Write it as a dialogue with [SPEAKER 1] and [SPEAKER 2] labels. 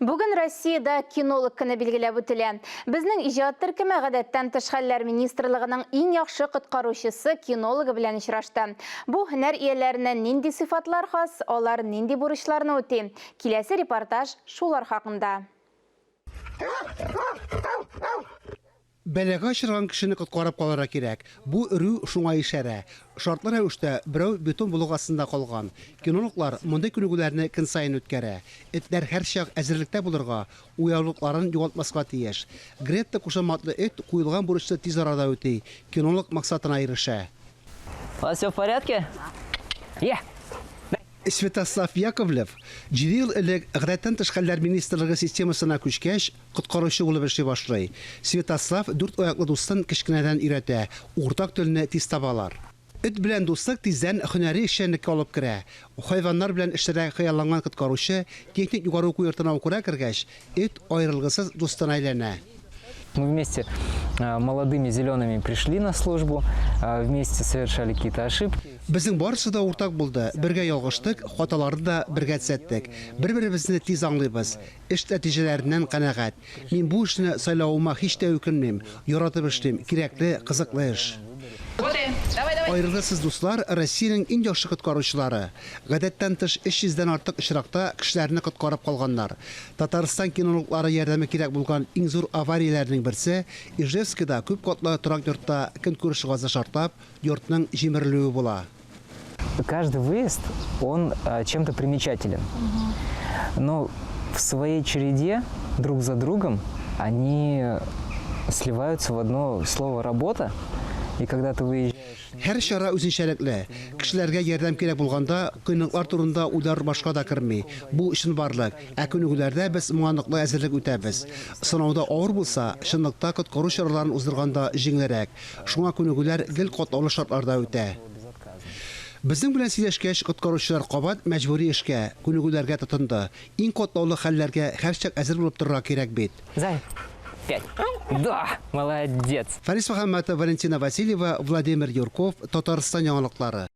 [SPEAKER 1] Бүгін Россияда кинолог көне билгеләп үтелә. Безнең иҗат төркеме гадәттән тыш хәлләр министрлыгының иң яхшы коткаручысы кинологы белән очрашты. Бу һөнәр ияләренә нинди сыйфатлар хас, алар нинди бурычларны үти? Киләсе репортаж шулар хакында.
[SPEAKER 2] Бәләгә очраган кешене коткарып калырга кирәк. Бу өрү шуңа ишарә. Шартлы рәвештә берәү бетон булгасында калган. Кинологлар мондай күнегүләрне көн сайын үткәрә. Этләр һәр чак әзерлектә булырга, уяулыкларын югалтмаска тиеш. Гретта кушаматлы эт куелган бурычны тиз арада үти. Кинолог максатына ирешә.
[SPEAKER 3] У вас все в порядке?
[SPEAKER 2] Святослав Яковлев 7 ел элек гадәттән тыш хәлләр министрлыгы системасына күчкәч, коткаручы булып эшли башлый. Святослав 4 аяклы дустын кечкенәдән өйрәтә, уртак телне тиз табалар. Эт белән дуслык тиздән һөнәри эшчәнлеккә алып керә. Хайваннар белән эшләргә хыялланган коткаручы техник югары уку йортына укырга кергәч, эт аерылгысыз дустына әйләнә.
[SPEAKER 3] Мы вместе молодыми зелеными пришли на службу, вместе совершали какие-то ошибки.
[SPEAKER 2] Безнең барысы да уртак булды. Бергә ялгыштык, хаталарны да бергә төзәттек. Бер-беребезне тиз аңлыйбыз. Эш нәтиҗәләреннән канәгать. Мин бу эшне сайлавыма һич тә үкенмим. Яратып эшлим. Кирәкле, кызыклы эш. Аерылгысыз дуслар Россиянең иң яхшы коткаручылары. Гадәттән тыш 300-дән артык очракта кешеләрне коткарып калганнар. Татарстан кинологлары ярдәме кирәк булган иң зур аварияләрнең берсе Ижевскида күп катлы торак йортта көнкүреш газы шартлап, йортның җимерелүе була.
[SPEAKER 3] Каждый выезд, он чем-то примечателен. Но в своей череде, друг за другом, они сливаются в одно слово «работа». И когда ты выезжаешь...
[SPEAKER 2] Һәр чара үзенчәлекле. Кешеләргә ярдәм кирәк булганда, кыйнлыклар турында уйлар башка да керми. Бу өчен барлык. Ә күнегүләрдә без моңанлыклы әзерлек үтәбез. Сынауда авыр булса, чынлыкта коткару чараларын уздырганда җиңелрәк. Шуңа күнегүләр гел катлаулы шартларда үтә. Безнең белән сөйләшкәч, коткаручылар кабат мәҗбүри эшкә, күнегүләргә тотынды. Иң катлаулы хәлләргә һәрчак әзер булып торырга кирәк бит.
[SPEAKER 3] 5. Да, молодец.
[SPEAKER 2] Фарис Мөхәммәтов, Валентина Васильева, Владимир Юрков, Татарстан яңалыклары.